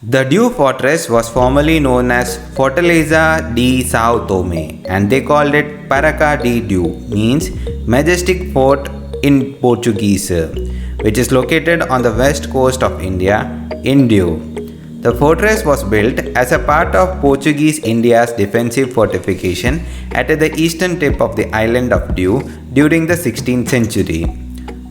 The Diu Fortress was formerly known as Fortaleza de São Tomé, and they called it Praça de Diu, means majestic fort in Portuguese, which is located on the west coast of India in Diu. The fortress was built as a part of Portuguese India's defensive fortification at the eastern tip of the island of Diu during the 16th century.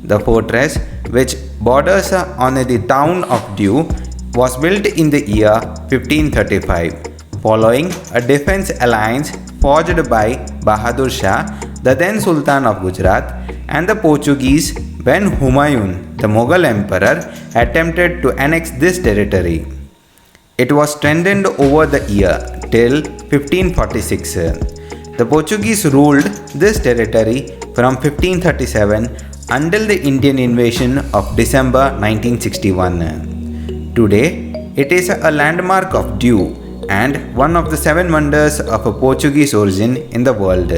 The fortress, which borders on the town of Diu, was built in the year 1535, following a defense alliance forged by Bahadur Shah, the then Sultan of Gujarat, and the Portuguese when Humayun, the Mughal Emperor, attempted to annex this territory. It was strengthened over the year till 1546. The Portuguese ruled this territory from 1537 until the Indian invasion of December 1961. Today, it is a landmark of Diu and one of the 7 wonders of a Portuguese origin in the world.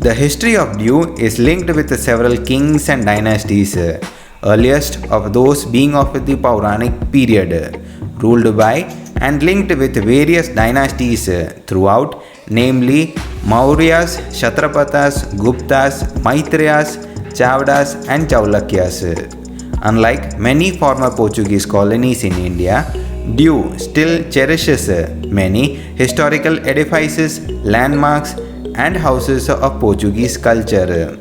The history of Diu is linked with several kings and dynasties, earliest of those being of the Puranic period, ruled by and linked with various dynasties throughout, namely Mauryas, Kshatrapatas, Guptas, Maitreyas, Chavdas and Chaulukyas. Unlike many former Portuguese colonies in India, Diu still cherishes many historical edifices, landmarks, and houses of Portuguese culture.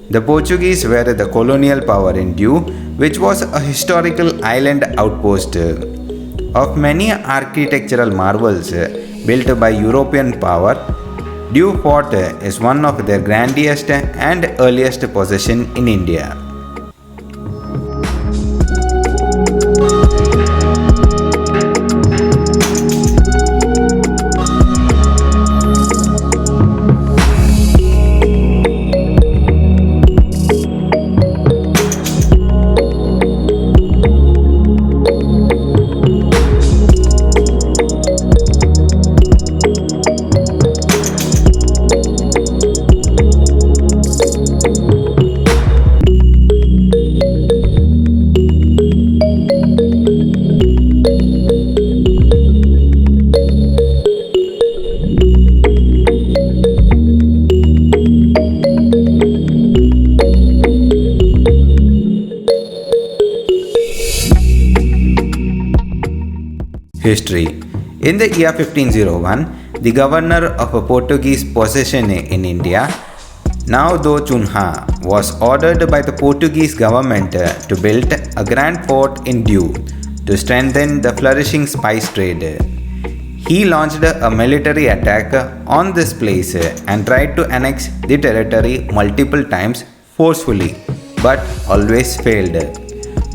The Portuguese were the colonial power in Diu, which was a historical island outpost. Of many architectural marvels built by European power, Diu Fort is one of their grandest and earliest possession in India. History. In the year 1501, the governor of a Portuguese possession in India, now Do Chunha, was ordered by the Portuguese government to build a grand fort in Diu to strengthen the flourishing spice trade. He launched a military attack on this place and tried to annex the territory multiple times forcefully, but always failed.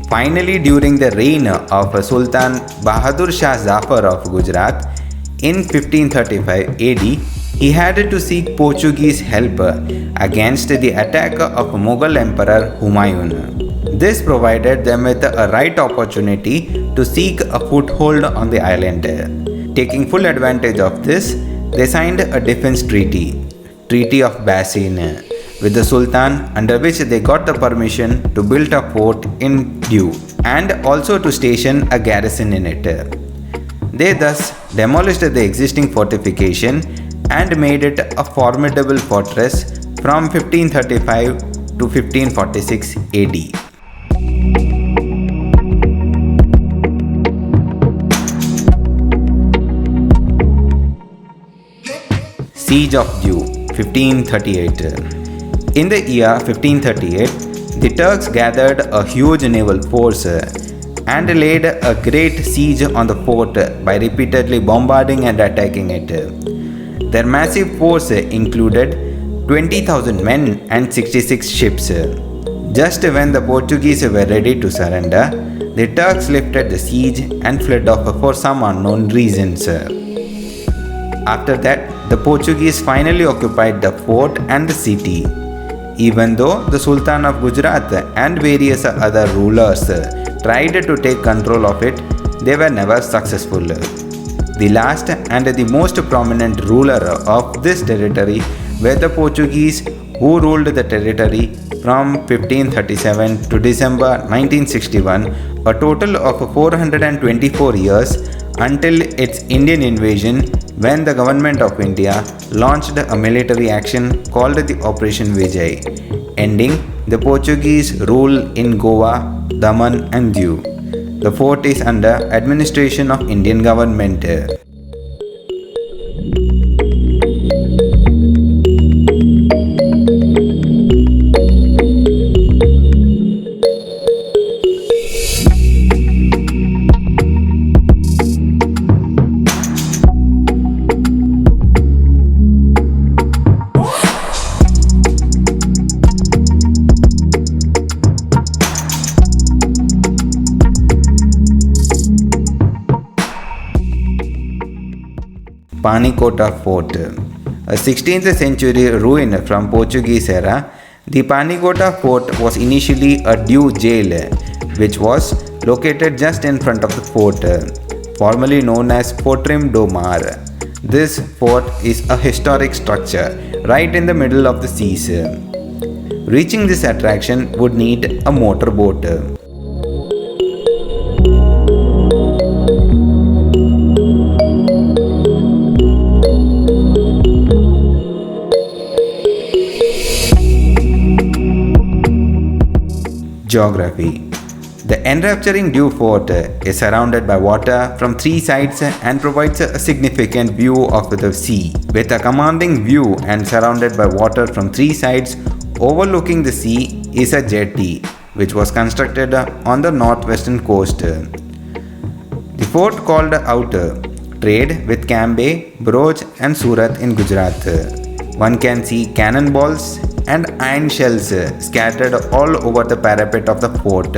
Finally, during the reign of Sultan Bahadur Shah of Gujarat in 1535 AD, he had to seek Portuguese help against the attack of Mughal Emperor Humayun. This provided them with a right opportunity to seek a foothold on the island. Taking full advantage of this, they signed a defense Treaty of Basin, with the Sultan, under which they got the permission to build a fort in Diu and also to station a garrison in it. They thus demolished the existing fortification and made it a formidable fortress from 1535 to 1546 AD. Siege of Diu, 1538. In the year 1538, the Turks gathered a huge naval force and laid a great siege on the fort by repeatedly bombarding and attacking it. Their massive force included 20,000 men and 66 ships. Just when the Portuguese were ready to surrender, the Turks lifted the siege and fled off for some unknown reasons. After that, the Portuguese finally occupied the fort and the city. Even though the Sultan of Gujarat and various other rulers tried to take control of it, they were never successful. The last and the most prominent ruler of this territory were the Portuguese, who ruled the territory from 1537 to December 1961, a total of 424 years until its Indian invasion, when the government of India launched a military action called the Operation Vijay, ending the Portuguese rule in Goa, Daman and Diu. The fort is under administration of Indian government. Panikota Fort, a 16th century ruin from Portuguese era. The Panikota Fort was initially a Diu jail, which was located just in front of the fort, formerly known as Fortrim do Mar. This fort is a historic structure right in the middle of the seas. Reaching this attraction would need a motorboat. Geography. The enrapturing Diu Fort is surrounded by water from three sides and provides a significant view of the sea. With a commanding view and surrounded by water from three sides overlooking the sea is a jetty, which was constructed on the northwestern coast. The fort called out trade with Cambay, Broj and Surat in Gujarat. One can see cannonballs and iron shells scattered all over the parapet of the fort.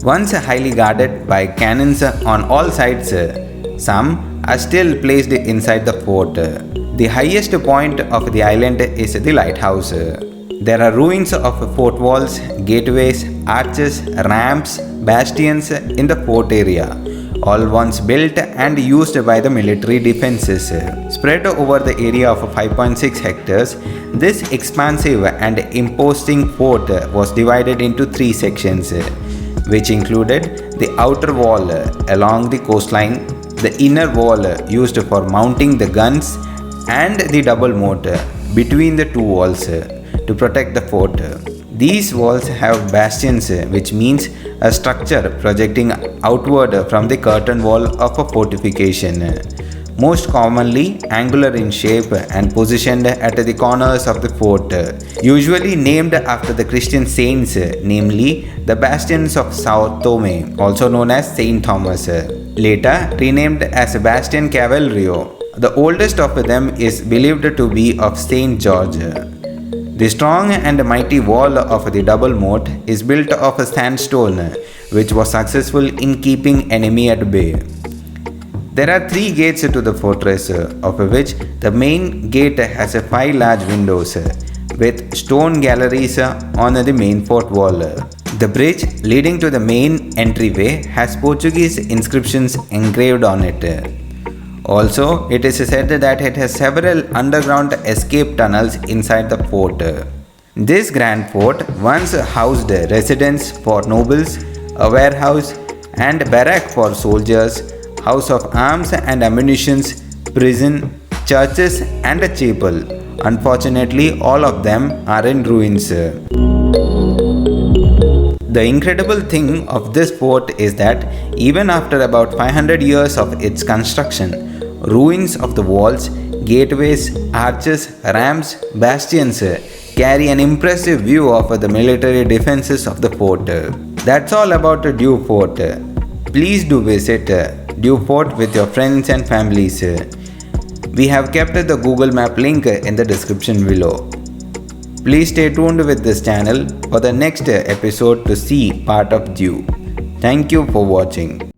Once highly guarded by cannons on all sides, some are still placed inside the fort. The highest point of the island is the lighthouse. There are ruins of fort walls, gateways, arches, ramps, bastions in the fort area, all once built and used by the military defenses. Spread over the area of 5.6 hectares, this expansive and imposing fort was divided into three sections, which included the outer wall along the coastline, the inner wall used for mounting the guns, and the double moat between the two walls to protect the fort. These walls have bastions, which means a structure projecting outward from the curtain wall of a fortification. most commonly angular in shape and positioned at the corners of the fort, usually named after the Christian saints, namely the bastions of São Tomé, also known as Saint Thomas, later renamed as Bastion Cavalerio. The oldest of them is believed to be of Saint George. The strong and mighty wall of the double moat is built of sandstone, which was successful in keeping enemy at bay. There are 3 gates to the fortress, of which the main gate has 5 large windows with stone galleries on the main fort wall. The bridge leading to the main entryway has Portuguese inscriptions engraved on it. Also, it is said that it has several underground escape tunnels inside the fort. This grand fort once housed residence for nobles, a warehouse and barrack for soldiers, house of arms and ammunition, prison, churches and a chapel. Unfortunately, all of them are in ruins. The incredible thing of this fort is that even after about 500 years of its construction, ruins of the walls, gateways, arches, ramps, bastions carry an impressive view of the military defenses of the fort. That's all about Diu Fort. Please do visit Diu Fort with your friends and families. We have kept the Google Map link in the description below. Please stay tuned with this channel for the next episode to see part of Diu. Thank you for watching.